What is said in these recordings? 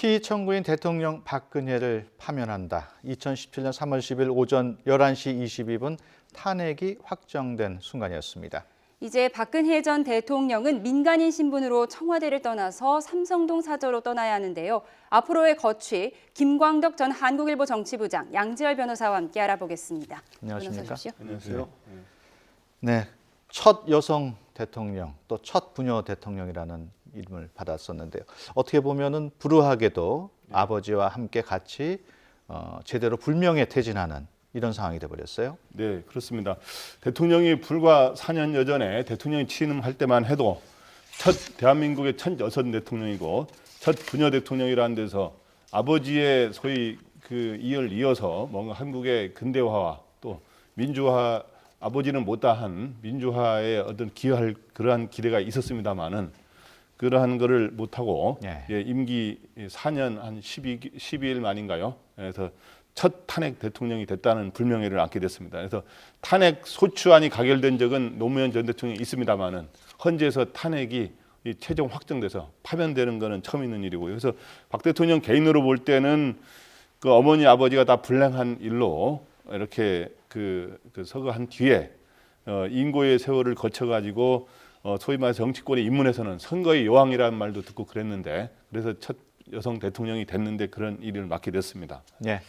피의 청구인 대통령 박근혜를 파면한다. 2017년 3월 10일 오전 11시 22분 탄핵이 확정된 순간이었습니다. 이제 박근혜 전 대통령은 민간인 신분으로 청와대를 떠나서 삼성동 사저로 떠나야 하는데요. 앞으로의 거취, 김광덕 전 한국일보 정치부장, 양지열 변호사와 함께 알아보겠습니다. 안녕하십니까? 안녕하세요. 네, 첫 여성 대통령, 또 첫 부녀 대통령이라는 이름을 받았었는데요. 어떻게 보면은 불우하게도 아버지와 함께 같이 제대로 불명예 퇴진하는 이런 상황이 돼버렸어요. 네, 그렇습니다. 대통령이 불과 4년 여전에 대통령이 취임할 때만 해도 대한민국의 첫 여성 대통령이고 첫 부녀 대통령이라는 데서 아버지의 소위 그 이을 이어서 뭔가 한국의 근대화와 또 민주화, 아버지는 못다한 민주화에 어떤 기여할 그러한 기대가 있었습니다만은 그러한 거를 못하고 임기 4년 한 12일 만인가요? 그래서 첫 탄핵 대통령이 됐다는 불명예를 안게 됐습니다. 그래서 탄핵 소추안이 가결된 적은 노무현 전 대통령이 있습니다만은 헌재에서 탄핵이 최종 확정돼서 파면되는 거는 처음 있는 일이고요. 그래서 박 대통령 개인으로 볼 때는 그 어머니 아버지가 다 불행한 일로 이렇게 그 서거한 뒤에 인고의 세월을 거쳐가지고 소위 말해서 정치권에 입문해서는 선거의 여왕이라는 말도 듣고 그랬는데 그래서 첫 여성 대통령이 됐는데 그런 일을 맡게 됐습니다. 네.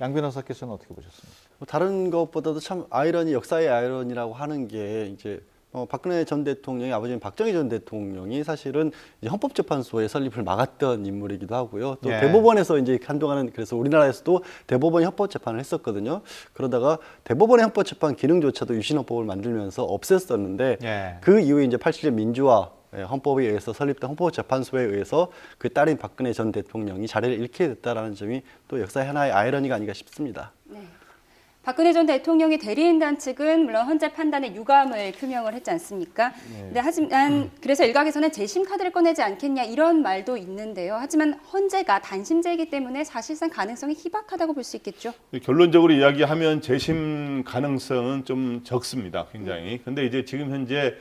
양 변호사께서는 어떻게 보셨습니까? 다른 것보다도 참 아이러니, 역사의 아이러니라고 하는 게 이제 박근혜 전 대통령이 아버지인 박정희 전 대통령이 사실은 이제 헌법재판소의 설립을 막았던 인물이기도 하고요. 또 대법원에서 이제 한동안은 그래서 우리나라에서도 대법원이 헌법재판을 했었거든요. 그러다가 대법원의 헌법재판 기능조차도 유신헌법을 만들면서 없앴었는데 그 이후에 이제 87년 민주화 헌법에 의해서 설립된 헌법재판소에 의해서 그 딸인 박근혜 전 대통령이 자리를 잃게 됐다라는 점이 또 역사의 하나의 아이러니가 아닌가 싶습니다. 네. 박근혜 전 대통령의 대리인단 측은 물론 헌재 판단에 유감을 표명을 했지 않습니까? 네, 하지만 그래서 일각에서는 재심 카드를 꺼내지 않겠냐 이런 말도 있는데요. 하지만 헌재가 단심제이기 때문에 사실상 가능성이 희박하다고 볼 수 있겠죠. 결론적으로 이야기하면 재심 가능성은 좀 적습니다. 굉장히. 근데 이제 지금 현재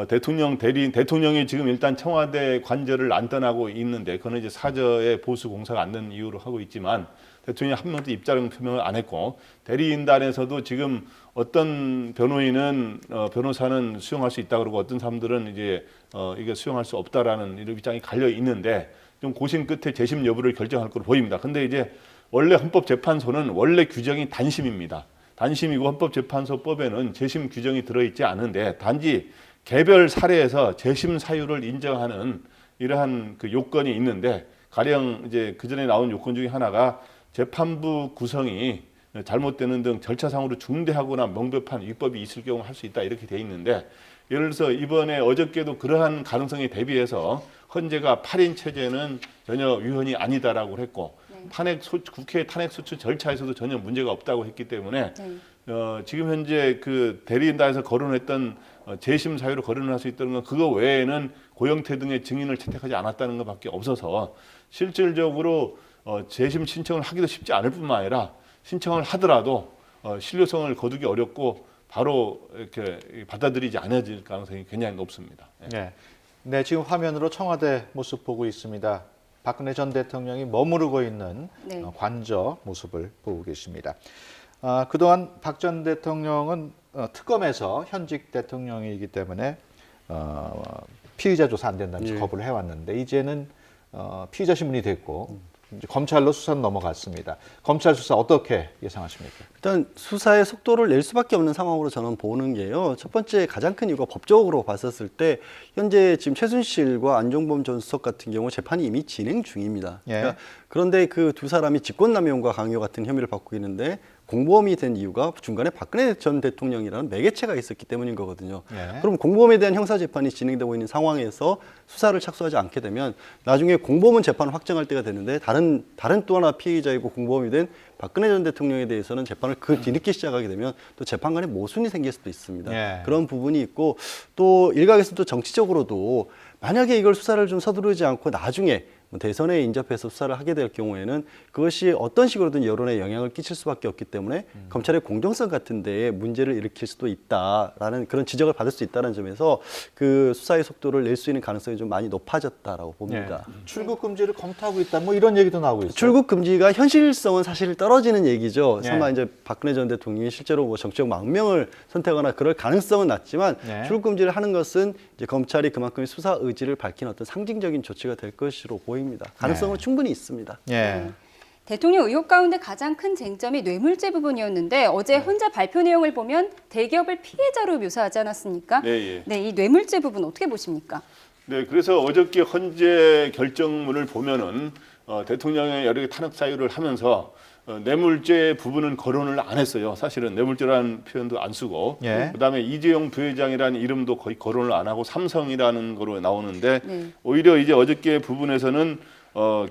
대통령이 지금 일단 청와대 관저를 안 떠나고 있는데 그거는 이제 사저의 보수 공사가 안 된 이유로 하고 있지만 대통령이 한 번도 입장 표명을 안 했고 대리인단에서도 지금 어떤 변호사는 수용할 수 있다 그러고 어떤 사람들은 이제 이게 수용할 수 없다라는 이런 입장이 갈려 있는데 좀 고심 끝에 재심 여부를 결정할 것으로 보입니다. 근데 이제 원래 헌법재판소는 원래 규정이 단심입니다. 단심이고 헌법재판소법에는 재심 규정이 들어있지 않은데 단지 개별 사례에서 재심 사유를 인정하는 이러한 그 요건이 있는데 가령 이제 그 전에 나온 요건 중에 하나가 재판부 구성이 잘못되는 등 절차상으로 중대하거나 명백한 위법이 있을 경우 할 수 있다 이렇게 돼 있는데 예를 들어서 이번에 어저께도 그러한 가능성에 대비해서 헌재가 8인 체제는 전혀 위헌이 아니다라고 했고 국회 탄핵 소추 절차에서도 전혀 문제가 없다고 했기 때문에 지금 현재 그 대리인단에서 거론했던 재심 사유로 거론할 수 있다는 건 그거 외에는 고영태 등의 증인을 채택하지 않았다는 것밖에 없어서 실질적으로 재심 신청을 하기도 쉽지 않을 뿐만 아니라 신청을 하더라도 신뢰성을 거두기 어렵고 바로 이렇게 받아들이지 않아질 가능성이 굉장히 높습니다. 네, 지금 화면으로 청와대 모습 보고 있습니다. 박근혜 전 대통령이 머무르고 있는 관저 모습을 보고 계십니다. 그동안 박 전 대통령은 특검에서 현직 대통령이기 때문에 피의자 조사 안 된다면서 거부를 해왔는데 이제는 피의자 신분이 됐고 이제 검찰로 수사는 넘어갔습니다. 검찰 수사 어떻게 예상하십니까? 일단 수사의 속도를 낼 수밖에 없는 상황으로 저는 보는 게요. 첫 번째 가장 큰 이유가 법적으로 봤었을 때 현재 지금 최순실과 안종범 전 수석 같은 경우 재판이 이미 진행 중입니다. 그러니까 그런데 그 두 사람이 직권남용과 강요 같은 혐의를 받고 있는데 공범이 된 이유가 중간에 박근혜 전 대통령이라는 매개체가 있었기 때문인 거거든요. 그럼 공범에 대한 형사재판이 진행되고 있는 상황에서 수사를 착수하지 않게 되면 나중에 공범은 재판을 확정할 때가 되는데 다른 또 하나 피의자이고 공범이 된 박근혜 전 대통령에 대해서는 재판을 그 뒤늦게 시작하게 되면 또 재판관에 모순이 생길 수도 있습니다. 그런 부분이 있고 또 일각에서 또 정치적으로도 만약에 이걸 수사를 좀 서두르지 않고 나중에 대선에 인접해서 수사를 하게 될 경우에는 그것이 어떤 식으로든 여론에 영향을 끼칠 수밖에 없기 때문에 검찰의 공정성 같은 데에 문제를 일으킬 수도 있다라는 그런 지적을 받을 수 있다는 점에서 그 수사의 속도를 낼 수 있는 가능성이 좀 많이 높아졌다라고 봅니다. 출국 금지를 검토하고 있다. 뭐 이런 얘기도 나오고 있어요. 출국 금지가 현실성은 사실 떨어지는 얘기죠. 네. 설마 이제 박근혜 전 대통령이 실제로 뭐 정치적 망명을 선택하거나 그럴 가능성은 낮지만 네. 출국 금지를 하는 것은 이제 검찰이 그만큼의 수사 의지를 밝힌 어떤 상징적인 조치가 될 것으로 보입니다. 가능성은 네. 충분히 있습니다. 예. 대통령 의혹 가운데 가장 큰 쟁점이 뇌물죄 부분이었는데 어제 혼자 발표 내용을 보면 대기업을 피해자로 묘사하지 않았습니까? 네, 예. 네, 이 뇌물죄 부분 어떻게 보십니까? 네, 그래서 어저께 헌재 결정문을 보면은 대통령의 여러 개 탄핵 사유를 하면서 뇌물죄 부분은 거론을 안 했어요. 사실은 뇌물죄라는 표현도 안 쓰고, 예. 그다음에 이재용 부회장이라는 이름도 거의 거론을 안 하고 삼성이라는 거로 나오는데 네. 오히려 이제 어저께 부분에서는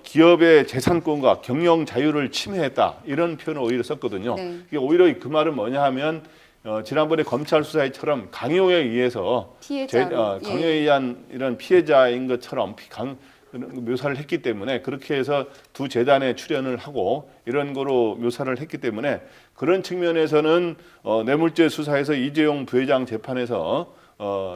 기업의 재산권과 경영 자유를 침해했다 이런 표현을 오히려 썼거든요. 네. 이게 오히려 그 말은 뭐냐 하면 지난번에 검찰 수사처럼 강요에 의해서 피해자로. 강요에 의한 이런 피해자인 것처럼 묘사를 했기 때문에 그렇게 해서 두 재단에 출연을 하고 이런 거로 묘사를 했기 때문에 그런 측면에서는 뇌물죄 수사에서 이재용 부회장 재판에서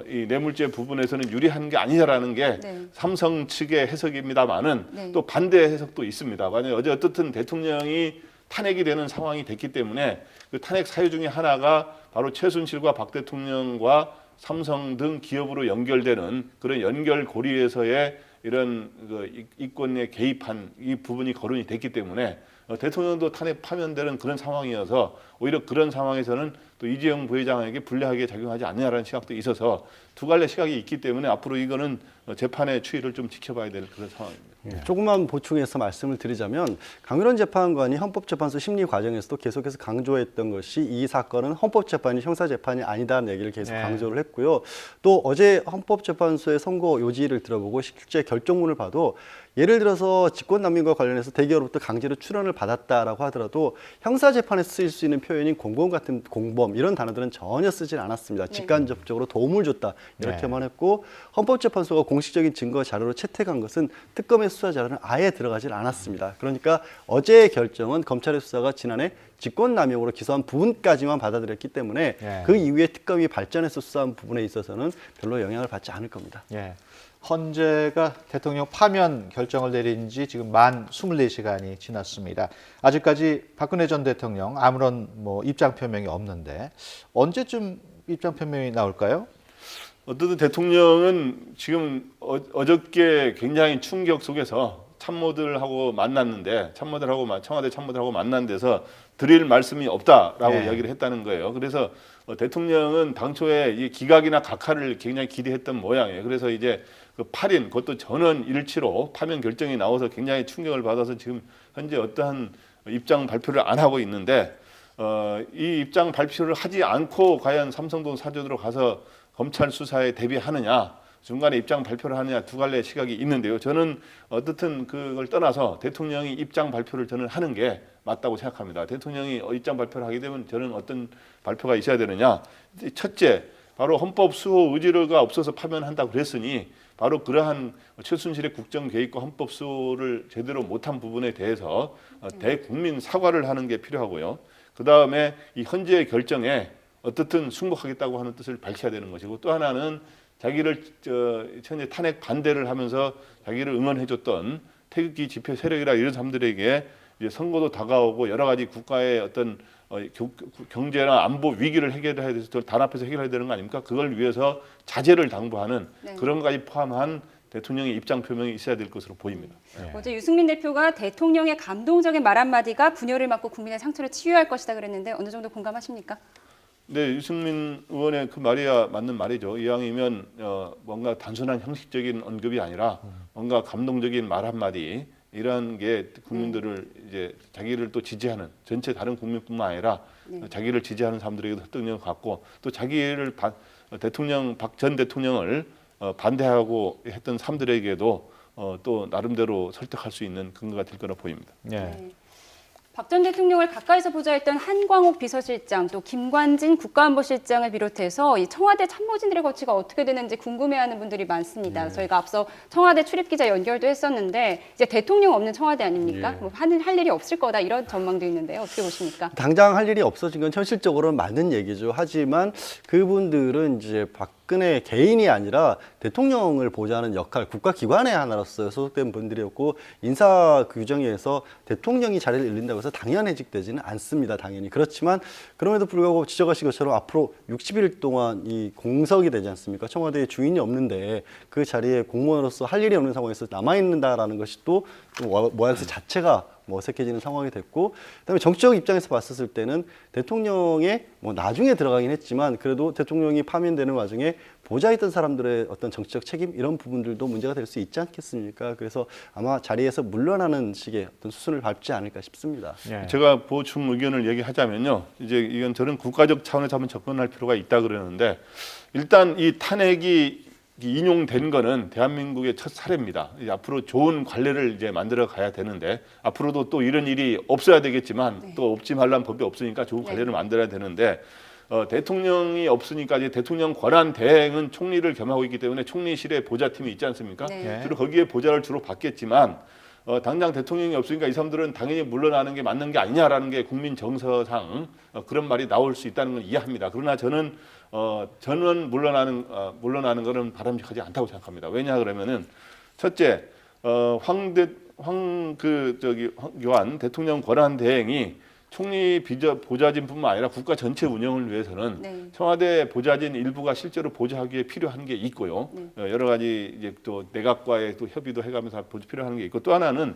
이 뇌물죄 부분에서는 유리한 게 아니라는 게 네. 삼성 측의 해석입니다만은 네. 또 반대 해석도 있습니다. 만약 어제 어떻든 대통령이 탄핵이 되는 상황이 됐기 때문에 그 탄핵 사유 중에 하나가 바로 최순실과 박 대통령과 삼성 등 기업으로 연결되는 그런 연결고리에서의 이런 그 이권에 개입한 이 부분이 거론이 됐기 때문에 대통령도 탄핵 파면되는 그런 상황이어서 오히려 그런 상황에서는 또 이재용 부회장에게 불리하게 작용하지 않느냐라는 시각도 있어서 두 갈래 시각이 있기 때문에 앞으로 이거는 재판의 추이를 좀 지켜봐야 될 그런 상황입니다. 조금만 보충해서 말씀을 드리자면 강윤원 재판관이 헌법재판소 심리 과정에서도 계속해서 강조했던 것이 이 사건은 헌법재판이 형사재판이 아니다는 얘기를 계속 네. 강조를 했고요. 또 어제 헌법재판소의 선고 요지를 들어보고 실제 결정문을 봐도 예를 들어서 직권남용과 관련해서 대기업으로부터 강제로 출연을 받았다라고 하더라도 형사재판에 쓰일 수 있는 표현인 공범 같은 공범 이런 단어들은 전혀 쓰질 않았습니다. 직간접적으로 도움을 줬다 이렇게만 했고 헌법재판소가 공식적인 증거 자료로 채택한 것은 특검의 수사 자료는 아예 들어가질 않았습니다. 그러니까 어제의 결정은 검찰의 수사가 지난해 직권남용으로 기소한 부분까지만 받아들였기 때문에 예. 그 이후에 특검이 발전해서 수사한 부분에 있어서는 별로 영향을 받지 않을 겁니다. 예. 헌재가 대통령 파면 결정을 내린 지 지금 만 24시간이 지났습니다. 아직까지 박근혜 전 대통령 아무런 입장 표명이 없는데 언제쯤 입장 표명이 나올까요? 어쨌든 대통령은 지금 어저께 굉장히 충격 속에서 참모들하고 만났는데 청와대 참모들하고 만난 데서 드릴 말씀이 없다라고 네. 이야기를 했다는 거예요. 그래서 대통령은 당초에 이 기각이나 각하를 굉장히 기대했던 모양이에요. 그래서 이제 그 8인 그것도 전원 일치로 파면 결정이 나와서 굉장히 충격을 받아서 지금 현재 어떠한 입장 발표를 안 하고 있는데 이 입장 발표를 하지 않고 과연 삼성동 사저로 가서 검찰 수사에 대비하느냐 중간에 입장 발표를 하느냐 두 갈래 시각이 있는데요. 저는 어떻든 그걸 떠나서 대통령이 입장 발표를 저는 하는 게 맞다고 생각합니다. 대통령이 입장 발표를 하게 되면 저는 어떤 발표가 있어야 되느냐. 첫째, 바로 헌법 수호 의지가 없어서 파면한다고 그랬으니 바로 그러한 최순실의 국정 개입과 헌법 수호를 제대로 못한 부분에 대해서 대국민 사과를 하는 게 필요하고요. 그 다음에 이 헌재의 결정에 어떻든 승복하겠다고 하는 뜻을 밝혀야 되는 것이고 또 하나는 자기를 현재 탄핵 반대를 하면서 자기를 응원해줬던 태극기 집회 세력이라 이런 사람들에게 이제 선거도 다가오고 여러 가지 국가의 어떤 경제나 안보 위기를 해결해야 돼서 단합해서 해결해야 되는 거 아닙니까? 그걸 위해서 자제를 당부하는 네. 그런 것까지 포함한 대통령의 입장 표명이 있어야 될 것으로 보입니다. 네. 어제 유승민 대표가 대통령의 감동적인 말 한마디가 분열을 막고 국민의 상처를 치유할 것이다 그랬는데 어느 정도 공감하십니까? 네, 유승민 의원의 그 말이야 맞는 말이죠. 이왕이면 뭔가 단순한 형식적인 언급이 아니라 뭔가 감동적인 말 한마디 이런 게 국민들을 이제 자기를 또 지지하는 전체 다른 국민뿐만 아니라 자기를 지지하는 사람들에게도 협동력을 갖고 또 자기를 대통령 박 전 대통령을 반대하고 했던 사람들에게도 또 나름대로 설득할 수 있는 근거가 될 거라 보입니다. 네. 네. 박 전 대통령을 가까이서 보자 했던 한광옥 비서실장, 또 김관진 국가안보실장을 비롯해서 이 청와대 참모진들의 거취가 어떻게 되는지 궁금해하는 분들이 많습니다. 저희가 앞서 청와대 출입기자 연결도 했었는데 이제 대통령 없는 청와대 아닙니까? 뭐 할 일이 없을 거다 이런 전망도 있는데요. 어떻게 보십니까? 당장 할 일이 없어진 건 현실적으로는 맞는 얘기죠. 하지만 그분들은 이제 박근혜 개인이 아니라 대통령을 보좌하는 역할, 국가기관의 하나로서 소속된 분들이었고 인사 규정에서 대통령이 자리를 잃는다고 해서 당연해직되지는 않습니다. 당연히. 그렇지만 그럼에도 불구하고 지적하신 것처럼 앞으로 60일 동안 이 공석이 되지 않습니까? 청와대에 주인이 없는데 그 자리에 공무원으로서 할 일이 없는 상황에서 남아있는다라는 것이 또 모양새 자체가 어색해지는 상황이 됐고, 그다음에 정치적 입장에서 봤었을 때는 대통령의 나중에 들어가긴 했지만 그래도 대통령이 파면되는 와중에 보좌에 있던 사람들의 어떤 정치적 책임 이런 부분들도 문제가 될 수 있지 않겠습니까? 그래서 아마 자리에서 물러나는 식의 어떤 수순을 밟지 않을까 싶습니다. 예. 제가 보충 의견을 얘기하자면요. 이제 이건 저는 국가적 차원에서 한번 접근할 필요가 있다 그러는데 일단 이 탄핵이 인용된 거는 대한민국의 첫 사례입니다. 이제 앞으로 좋은 관례를 이제 만들어 가야 되는데 앞으로도 또 이런 일이 없어야 되겠지만 또 없지 말란 법이 없으니까 좋은 관례를 만들어야 되는데 대통령이 없으니까 이제 대통령 권한 대행은 총리를 겸하고 있기 때문에 총리실에 보좌팀이 있지 않습니까? 네. 주로 거기에 보좌를 주로 받겠지만 당장 대통령이 없으니까 이 사람들은 당연히 물러나는 게 맞는 게 아니냐라는 게 국민 정서상 그런 말이 나올 수 있다는 건 이해합니다. 그러나 저는 물러나는 것은 바람직하지 않다고 생각합니다. 왜냐 그러면은 첫째 황교안 대통령 권한 대행이 총리 보좌진뿐만 아니라 국가 전체 운영을 위해서는 청와대 보좌진 일부가 실제로 보좌하기에 필요한 게 있고요. 여러 가지 이제 또 내각과의 또 협의도 해가면서 필요한 게 있고 또 하나는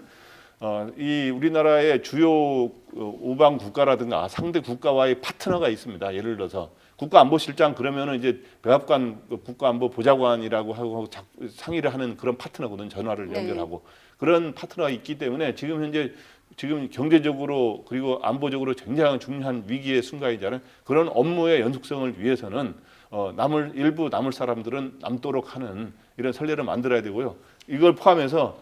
이 우리나라의 주요 우방 국가라든가 상대 국가와의 파트너가 있습니다. 예를 들어서 국가안보실장 그러면은 이제 백악관 국가안보 보좌관이라고 하고 상의를 하는 그런 파트너거든. 전화를 연결하고 그런 파트너가 있기 때문에 지금 경제적으로 그리고 안보적으로 굉장히 중요한 위기의 순간이잖아요. 그런 업무의 연속성을 위해서는 일부 남을 사람들은 남도록 하는 이런 선례를 만들어야 되고요. 이걸 포함해서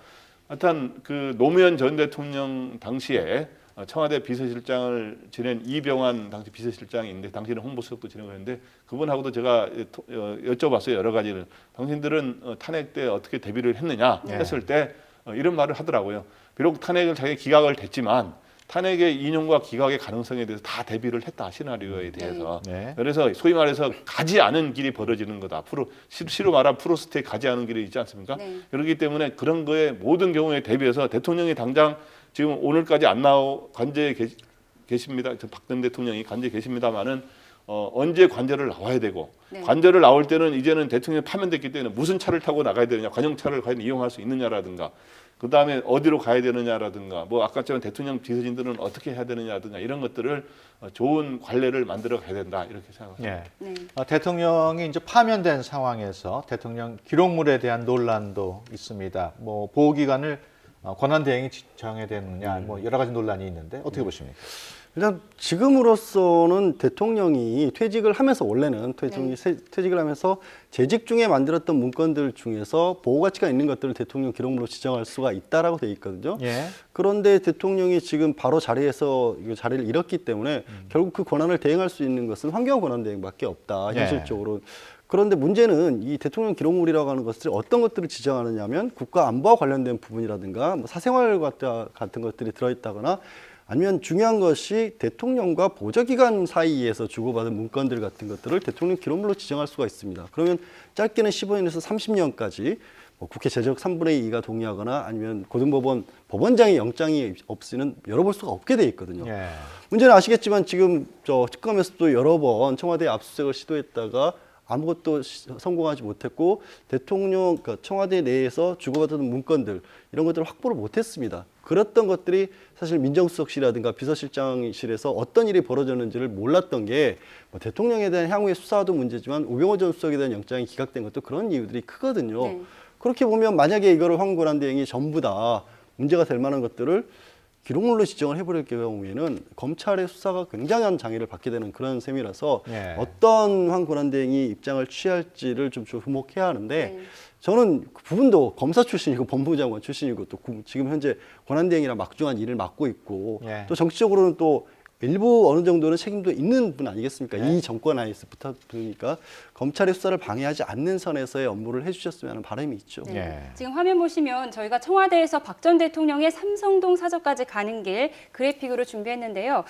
하여튼 그 노무현 전 대통령 당시에 청와대 비서실장을 지낸 이병환 당시 비서실장인데 당시는 홍보수석도 진행을 했는데 그분하고도 제가 여쭤봤어요. 여러 가지를. 당신들은 탄핵 때 어떻게 대비를 했느냐 했을 때 이런 말을 하더라고요. 비록 탄핵을 자기가 기각을 했지만 탄핵의 인용과 기각의 가능성에 대해서 다 대비를 했다. 시나리오에 대해서. 그래서 소위 말해서 가지 않은 길이 벌어지는 거다. 앞으로 시로 말하면 프로스트에 가지 않은 길이 있지 않습니까? 그렇기 때문에 그런 거에 모든 경우에 대비해서 대통령이 당장 지금 오늘까지 안 관저에 계십니다. 박 전 대통령이 관저에 계십니다만은 언제 관저를 나와야 되고 관저를 나올 때는 이제는 대통령이 파면됐기 때문에 무슨 차를 타고 나가야 되느냐, 관용차를 과연 이용할 수 있느냐라든가 그 다음에 어디로 가야 되느냐라든가 뭐 아까처럼 대통령 비서진들은 어떻게 해야 되느냐라든가 이런 것들을 좋은 관례를 만들어 가야 된다 이렇게 생각합니다. 대통령이 이제 파면된 상황에서 대통령 기록물에 대한 논란도 있습니다. 뭐 보호기간을 권한 대행이 정해야 되느냐 뭐 여러 가지 논란이 있는데 어떻게 보십니까? 일단 지금으로서는 대통령이 퇴직을 하면서 원래는 퇴직을 하면서 재직 중에 만들었던 문건들 중에서 보호 가치가 있는 것들을 대통령 기록물로 지정할 수가 있다라고 돼 있거든요. 그런데 대통령이 지금 바로 자리에서 자리를 잃었기 때문에 결국 그 권한을 대행할 수 있는 것은 환경 권한 대행밖에 없다. 현실적으로. 그런데 문제는 이 대통령 기록물이라고 하는 것을 어떤 것들을 지정하느냐면 국가 안보와 관련된 부분이라든가 뭐 사생활 같은 것들이 들어있다거나 아니면 중요한 것이 대통령과 보좌기관 사이에서 주고받은 문건들 같은 것들을 대통령 기록물로 지정할 수가 있습니다. 그러면 짧게는 15년에서 30년까지 국회 제적 3분의 2가 동의하거나 아니면 고등법원 법원장의 영장이 없이는 열어볼 수가 없게 돼 있거든요. 문제는 아시겠지만 지금 특검에서도 여러 번 청와대 압수수색을 시도했다가 아무것도 성공하지 못했고 대통령 청와대 내에서 주고받은 문건들 이런 것들을 확보를 못했습니다. 그랬던 것들이 사실 민정수석실이라든가 비서실장실에서 어떤 일이 벌어졌는지를 몰랐던 게 대통령에 대한 향후의 수사도 문제지만 우병우 전 수석에 대한 영장이 기각된 것도 그런 이유들이 크거든요. 그렇게 보면 만약에 이거를 황교안 대행이 전부 다 문제가 될 만한 것들을 기록물로 지정을 해버릴 경우에는 검찰의 수사가 굉장한 장애를 받게 되는 그런 셈이라서 예. 어떤 황 권한대행이 입장을 취할지를 좀 주목해야 하는데 네. 저는 그 부분도 검사 출신이고 법무부 장관 출신이고 또 지금 현재 권한대행이랑 막중한 일을 맡고 있고 예. 또 정치적으로는 또 일부 어느 정도는 책임도 있는 분 아니겠습니까? 네. 이 정권 하에서 붙으니까 검찰의 수사를 방해하지 않는 선에서의 업무를 해주셨으면 하는 바람이 있죠. 네. 예. 지금 화면 보시면 저희가 청와대에서 박 전 대통령의 삼성동 사저까지 가는 길 그래픽으로 준비했는데요.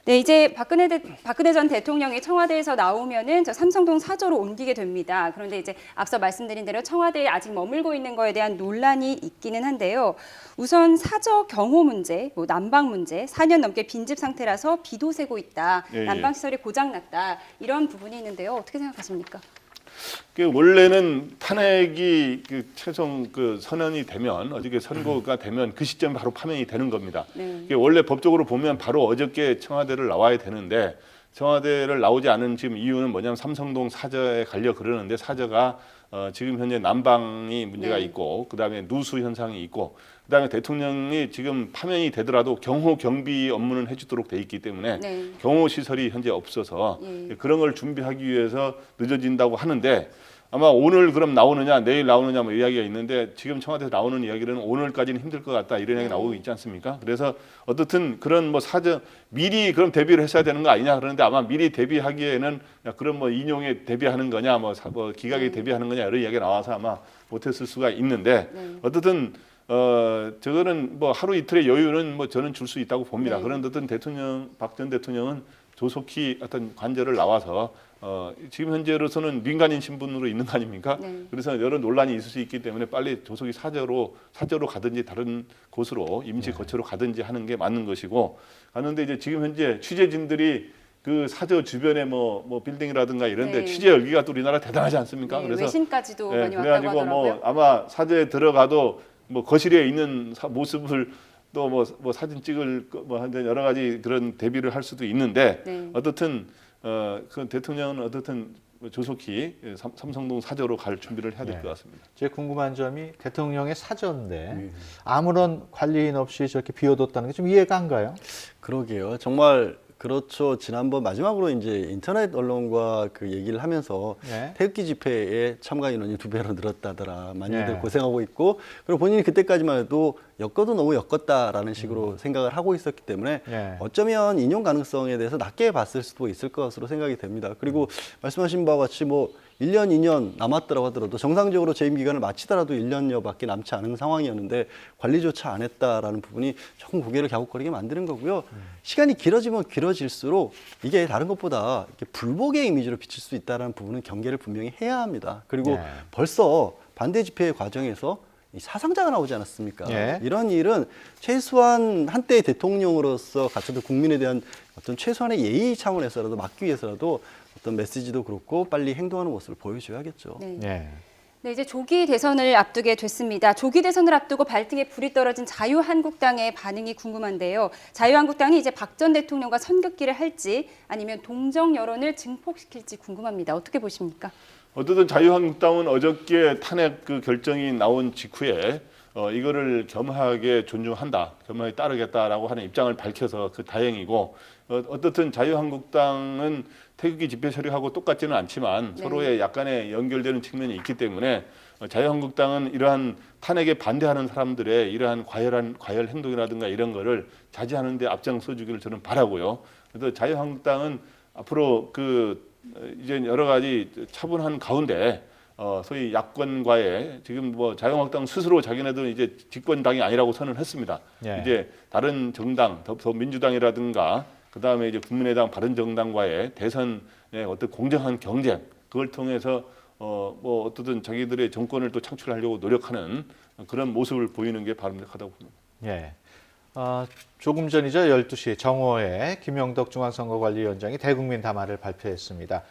네, 이제 박근혜 전 대통령이 청와대에서 나오면은 저 삼성동 사저로 옮기게 됩니다. 그런데 이제 앞서 말씀드린 대로 청와대에 아직 머물고 있는 거에 대한 논란이 있기는 한데요. 우선 사저 경호 문제, 뭐 난방 문제, 4년 넘게 빈집 상태라서 비도 새고 있다. 예, 예. 난방 시설이 고장 났다. 이런 부분이 있는데요. 어떻게 생각하십니까? 원래는 탄핵이 최종 선언이 되면 어저께 선고가 되면 그 시점에 바로 파면이 되는 겁니다. 네. 원래 법적으로 보면 바로 어저께 청와대를 나와야 되는데 청와대를 나오지 않은 지금 이유는 뭐냐면 삼성동 사저에 가려 그러는데 사저가 지금 현재 난방이 문제가 네. 있고 그다음에 누수 현상이 있고 그다음에 대통령이 지금 파면이 되더라도 경호 경비 업무는 해주도록 돼 있기 때문에 네. 경호 시설이 현재 없어서 예. 그런 걸 준비하기 위해서 늦어진다고 하는데 아마 오늘 그럼 나오느냐 내일 나오느냐 뭐 이야기가 있는데 지금 청와대에서 나오는 이야기는 오늘까지는 힘들 것 같다 이런 이야기 나오고 있지 않습니까? 그래서 어떻든 그런 뭐 사전 미리 그럼 대비를 했어야 되는 거 아니냐 그러는데 아마 미리 대비하기에는 그런 뭐 인용에 대비하는 거냐 뭐 기각에 대비하는 거냐 이런 이야기가 나와서 아마 못했을 수가 있는데 어떻든 저거는 뭐 하루 이틀의 여유는 뭐 저는 줄 수 있다고 봅니다. 네. 그런 어떤 박 전 대통령은 조속히 어떤 관절을 나와서 지금 현재로서는 민간인 신분으로 있는 거 아닙니까? 네. 그래서 여러 논란이 있을 수 있기 때문에 빨리 조속히 사저로 가든지 다른 곳으로 임시 거처로 가든지 하는 게 맞는 것이고 가는데 이제 지금 현재 취재진들이 그 사저 주변에 뭐 빌딩이라든가 이런데 네. 취재 열기가 또 우리나라 대단하지 않습니까? 네, 그래서 외신까지도 많이 왔다고 그래가지고 하더라고요. 뭐 아마 사저에 들어가도 뭐 거실에 있는 모습을 또 뭐 사진 찍을 뭐 여러 가지 그런 대비를 할 수도 있는데 네. 어떻든 그 대통령은 어떻든 조속히 삼성동 사저로 갈 준비를 해야 될 것 같습니다. 제 궁금한 점이 대통령의 사저인데 아무런 관리인 없이 저렇게 비워뒀다는 게 좀 이해가 안 가요? 그러게요. 정말 그렇죠. 지난번 마지막으로 이제 인터넷 언론과 그 얘기를 하면서 네. 태극기 집회에 참가 인원이 2배로 늘었다더라. 많이들 네. 고생하고 있고 그리고 본인이 그때까지만 해도 엮어도 너무 엮었다라는 식으로 생각을 하고 있었기 때문에 네. 어쩌면 인용 가능성에 대해서 낮게 봤을 수도 있을 것으로 생각이 됩니다. 그리고 말씀하신 바와 같이 뭐 1년, 2년 남았더라고 하더라도 정상적으로 재임 기간을 마치더라도 1년여밖에 남지 않은 상황이었는데 관리조차 안 했다라는 부분이 조금 고개를 갸웃거리게 만드는 거고요. 시간이 길어지면 길어질수록 이게 다른 것보다 이렇게 불복의 이미지로 비칠 수 있다는 부분은 경계를 분명히 해야 합니다. 그리고 네. 벌써 반대 집회 과정에서 이 사상자가 나오지 않았습니까? 예. 이런 일은 최소한 한때의 대통령으로서 갖춰둔 국민에 대한 어떤 최소한의 예의 차원에서라도 막기 위해서라도 어떤 메시지도 그렇고 빨리 행동하는 모습을 보여줘야겠죠. 네. 예. 네, 이제 조기 대선을 앞두게 됐습니다. 조기 대선을 앞두고 발등에 불이 떨어진 자유한국당의 반응이 궁금한데요. 자유한국당이 이제 박 전 대통령과 선긋기를 할지 아니면 동정 여론을 증폭시킬지 궁금합니다. 어떻게 보십니까? 어쨌든 자유한국당은 어저께 탄핵 그 결정이 나온 직후에 이거를 겸허하게 존중한다, 겸허하게 따르겠다라고 하는 입장을 밝혀서 다행이고 어떻든 자유한국당은 태극기 집회 처리하고 똑같지는 않지만 네. 서로의 약간의 연결되는 측면이 있기 때문에 자유한국당은 이러한 탄핵에 반대하는 사람들의 이러한 과열 행동이라든가 이런 거를 자제하는 데 앞장서 주기를 저는 바라고요. 그래서 자유한국당은 앞으로 이제 여러 가지 차분한 가운데 소위 야권과의 지금 뭐 자유한국당 스스로 자기네들은 이제 집권당이 아니라고 선언했습니다. 예. 이제 다른 정당, 더민주당이라든가 그다음에 이제 국민의당, 바른정당과의 대선의 어떤 공정한 경쟁 그걸 통해서 뭐 어떻든 자기들의 정권을 또 창출하려고 노력하는 그런 모습을 보이는 게 바람직하다고 봅니다. 예. 조금 전이죠. 12시 정오에 김영덕 중앙선거관리위원장이 대국민 담화를 발표했습니다.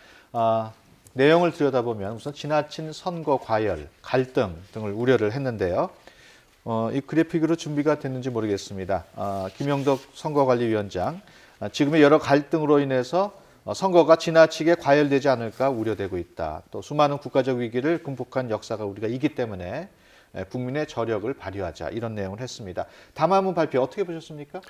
내용을 들여다보면 우선 지나친 선거 과열, 갈등 등을 우려를 했는데요. 이 그래픽으로 준비가 됐는지 모르겠습니다. 김영덕 선거관리위원장, 지금의 여러 갈등으로 인해서 선거가 지나치게 과열되지 않을까 우려되고 있다. 또 수많은 국가적 위기를 극복한 역사가 우리가 있기 때문에 국민의 저력을 발휘하자 이런 내용을 했습니다. 담화문 발표 어떻게 보셨습니까?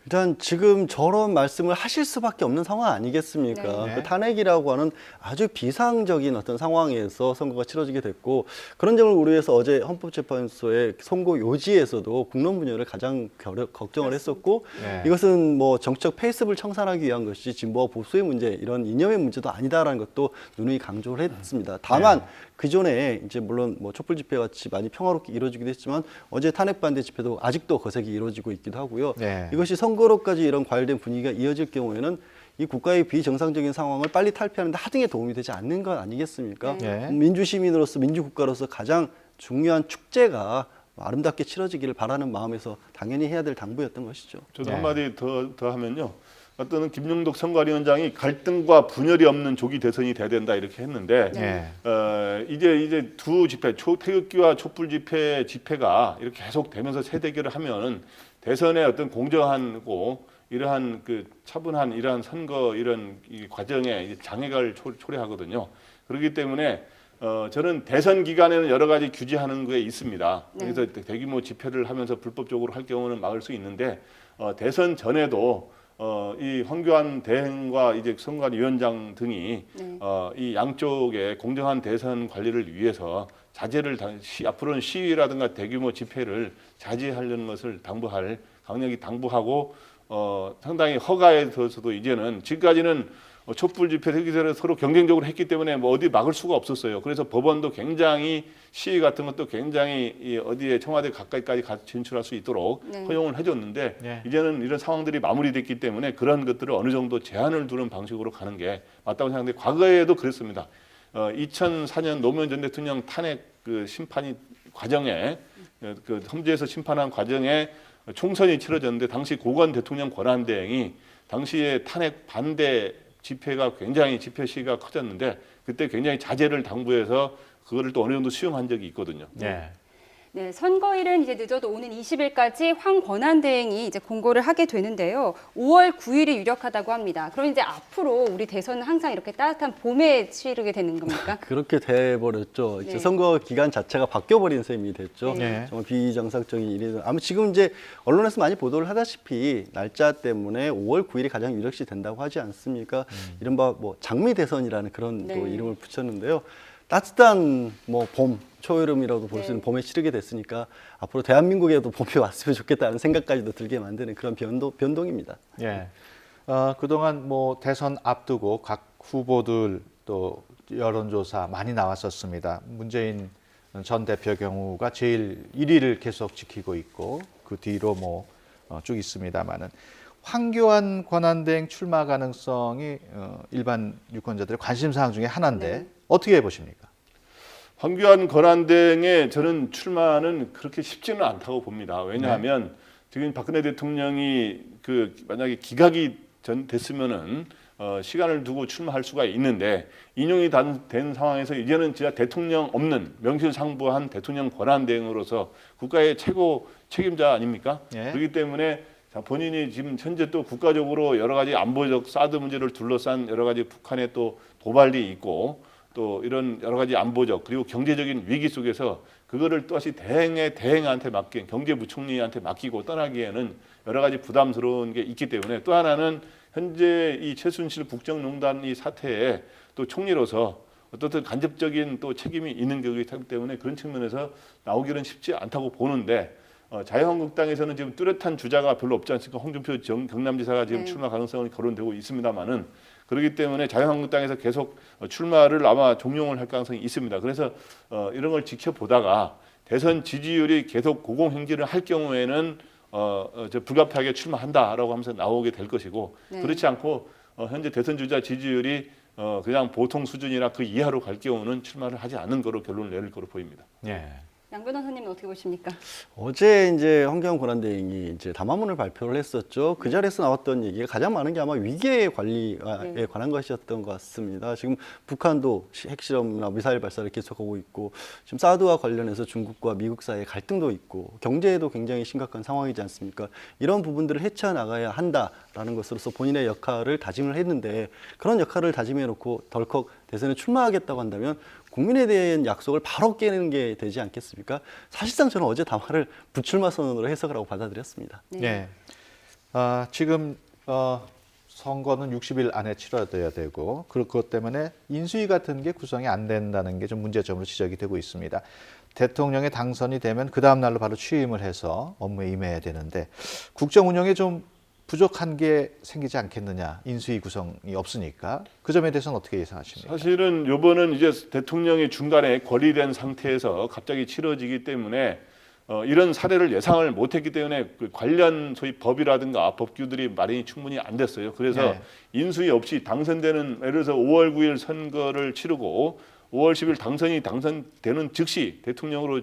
일단 지금 저런 말씀을 하실 수밖에 없는 상황 아니겠습니까? 네. 그 탄핵이라고 하는 아주 비상적인 어떤 상황에서 선거가 치러지게 됐고 그런 점을 우려해서 어제 헌법재판소의 선고 요지에서도 국론 분열을 가장 걱정을 했었고 네. 이것은 뭐 정치적 페이스를 청산하기 위한 것이 진보와 보수의 문제 이런 이념의 문제도 아니다라는 것도 누누이 강조를 했습니다. 다만 그전에 이제 물론 뭐 촛불 집회 같이 많이 평화롭게 이루어지기도 했지만 어제 탄핵 반대 집회도 아직도 거세게 이루어지고 있기도 하고요. 네. 이것이 선거로까지 이런 과열된 분위기가 이어질 경우에는 이 국가의 비정상적인 상황을 빨리 탈피하는 데 하등에 도움이 되지 않는 것 아니겠습니까? 네. 민주시민으로서 민주국가로서 가장 중요한 축제가 아름답게 치러지기를 바라는 마음에서 당연히 해야 될 당부였던 것이죠. 저도 네. 한마디 더 하면요. 어떤 김용덕 선관위원장이 갈등과 분열이 없는 조기 대선이 돼야 된다 이렇게 했는데 네. 이제 두 집회 태극기와 촛불 집회가 이렇게 계속 되면서 세대결을 하면 대선의 어떤 공정하고 이러한 그 차분한 이러한 선거 이런 이 과정에 장애가 초래하거든요. 그렇기 때문에 저는 대선 기간에는 여러 가지 규제하는 게 있습니다. 네. 그래서 대규모 집회를 하면서 불법적으로 할 경우는 막을 수 있는데 대선 전에도 이 황교안 대행과 이제 선관위원장 등이 네. 이 양쪽의 공정한 대선 관리를 위해서 앞으로는 시위라든가 대규모 집회를 자제하려는 것을 강력히 당부하고 상당히 허가에 대해서도 이제는 지금까지는 촛불 집회 세기설에 서로 경쟁적으로 했기 때문에 뭐 어디 막을 수가 없었어요. 그래서 법원도 굉장히 시위 같은 것도 굉장히 어디에 청와대 가까이까지 진출할 수 있도록 네. 허용을 해줬는데 네. 이제는 이런 상황들이 마무리됐기 때문에 그런 것들을 어느 정도 제한을 두는 방식으로 가는 게 맞다고 생각하는데 과거에도 그랬습니다. 2004년 노무현 전 대통령 탄핵 그 심판이 과정에 그 험지에서 심판한 과정에 총선이 치러졌는데 당시 고건 대통령 권한대행이 당시에 탄핵 반대 집회가 굉장히 집회 시위가 커졌는데 그때 굉장히 자제를 당부해서 그거를 또 어느 정도 수용한 적이 있거든요. 네. 네, 선거일은 이제 늦어도 오는 20일까지 황 권한대행이 이제 공고를 하게 되는데요. 5월 9일이 유력하다고 합니다. 그럼 이제 앞으로 우리 대선은 항상 이렇게 따뜻한 봄에 치르게 되는 겁니까? 그렇게 돼버렸죠. 네. 이제 선거 기간 자체가 바뀌어버린 셈이 됐죠. 네. 정말 비정상적인 일이. 아마 지금 이제 언론에서 많이 보도를 하다시피 날짜 때문에 5월 9일이 가장 유력시 된다고 하지 않습니까? 이른바 뭐 장미 대선이라는 그런 또 네. 이름을 붙였는데요. 따뜻한 뭐 봄, 초여름이라도 볼 수 있는 네. 봄에 치르게 됐으니까 앞으로 대한민국에도 봄이 왔으면 좋겠다는 생각까지도 들게 만드는 그런 변동입니다. 예. 그동안 뭐 대선 앞두고 각 후보들 또 여론조사 많이 나왔었습니다. 문재인 전 대표 경우가 제일 1위를 계속 지키고 있고 그 뒤로 뭐 쭉 있습니다만은 황교안 권한대행 출마 가능성이 일반 유권자들의 관심사항 중에 하나인데 네. 어떻게 보십니까? 황교안 권한대행의 저는 출마는 그렇게 쉽지는 않다고 봅니다. 왜냐하면 지금 박근혜 대통령이 그 만약에 기각이 됐으면은 시간을 두고 출마할 수가 있는데 인용이 된 상황에서 이제는 진짜 대통령 없는 명실상부한 대통령 권한대행으로서 국가의 최고 책임자 아닙니까? 예. 그렇기 때문에 본인이 지금 현재 또 국가적으로 여러 가지 안보적 사드 문제를 둘러싼 여러 가지 북한의 또 도발이 있고 또 이런 여러 가지 안보적 그리고 경제적인 위기 속에서 그거를 또다시 대행한테 경제부총리한테 맡기고 떠나기에는 여러 가지 부담스러운 게 있기 때문에 또 하나는 현재 이 최순실 국정농단 이 사태에 또 총리로서 어떻든 간접적인 또 책임이 있는 거기 때문에 그런 측면에서 나오기는 쉽지 않다고 보는데 자유한국당에서는 지금 뚜렷한 주자가 별로 없지 않습니까? 홍준표 경남지사가 지금 네. 출마 가능성이 거론되고 있습니다만은 그렇기 때문에 자유한국당에서 계속 출마를 아마 종용을 할 가능성이 있습니다. 그래서 이런 걸 지켜보다가 대선 지지율이 계속 고공행진을 할 경우에는 불가피하게 출마한다라고 하면서 나오게 될 것이고 네. 그렇지 않고 현재 대선 주자 지지율이 그냥 보통 수준이나 그 이하로 갈 경우는 출마를 하지 않는 거로 결론을 내릴 거로 보입니다. 예. 양 변호사님은 어떻게 보십니까? 어제 이제 황교안 권한대행이 이제 담화문을 발표를 했었죠. 그 자리에서 나왔던 얘기가 가장 많은 게 아마 위기의 관리에 네. 관한 것이었던 것 같습니다. 지금 북한도 핵실험이나 미사일 발사를 계속하고 있고 지금 사드와 관련해서 중국과 미국 사이에 갈등도 있고 경제에도 굉장히 심각한 상황이지 않습니까? 이런 부분들을 헤쳐나가야 한다라는 것으로서 본인의 역할을 다짐을 했는데 그런 역할을 다짐해놓고 덜컥 대선에 출마하겠다고 한다면 국민에 대한 약속을 바로 깨는 게 되지 않겠습니까? 사실상 저는 어제 담화를 불출마 선언으로 해석을 하고 받아들였습니다. 네. 예. 지금 선거는 60일 안에 치러져야 되고 그것 때문에 인수위 같은 게 구성이 안 된다는 게 좀 문제점으로 지적이 되고 있습니다. 대통령의 당선이 되면 그 다음 날로 바로 취임을 해서 업무에 임해야 되는데 국정 운영에 좀 부족한 게 생기지 않겠느냐. 인수위 구성이 없으니까. 그 점에 대해서는 어떻게 예상하십니까? 사실은 이번은 이제 대통령이 중간에 권리된 상태에서 갑자기 치러지기 때문에 이런 사례를 예상을 못했기 때문에 그 관련 소위 법이라든가 법규들이 마련이 충분히 안 됐어요. 그래서 네. 인수위 없이 당선되는 예를 들어서 5월 9일 선거를 치르고 5월 10일 당선되는 즉시 대통령으로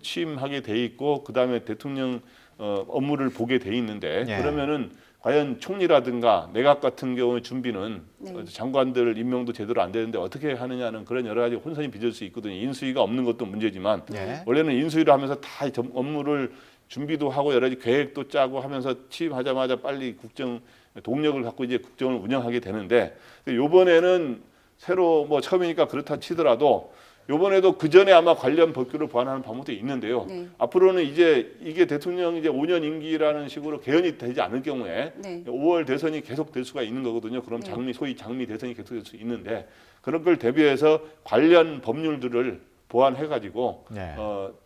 취임하게 돼 있고 그다음에 대통령 업무를 보게 돼 있는데 네. 그러면은 과연 총리라든가 내각 같은 경우의 준비는 네. 장관들 임명도 제대로 안 되는데 어떻게 하느냐는 그런 여러 가지 혼선이 빚을 수 있거든요. 인수위가 없는 것도 문제지만 네. 원래는 인수위를 하면서 다 업무를 준비도 하고 여러 가지 계획도 짜고 하면서 취임하자마자 빨리 국정 동력을 갖고 이제 국정을 운영하게 되는데 이번에는 새로 뭐 처음이니까 그렇다 치더라도 이번에도 그 전에 아마 관련 법규를 보완하는 방법도 있는데요. 네. 앞으로는 이제 이게 대통령 이제 5년 임기라는 식으로 개헌이 되지 않을 경우에 네. 5월 대선이 계속될 수가 있는 거거든요. 그럼 네. 소위 장미 대선이 계속될 수 있는데 그런 걸 대비해서 관련 법률들을 보완해가지고 네.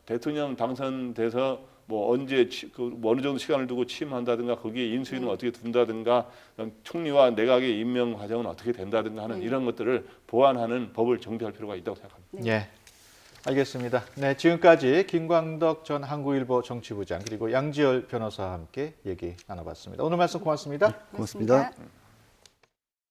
대통령 당선돼서 뭐 언제 뭐 어느 정도 시간을 두고 취임한다든가 거기에 인수위는 어떻게 둔다든가 총리와 내각의 임명 과정은 어떻게 된다든가 하는 이런 것들을 보완하는 법을 정비할 필요가 있다고 생각합니다. 예. 알겠습니다. 네, 지금까지 김광덕 전 한국일보 정치부장 그리고 양지열 변호사와 함께 얘기 나눠봤습니다. 오늘 말씀 고맙습니다. 고맙습니다.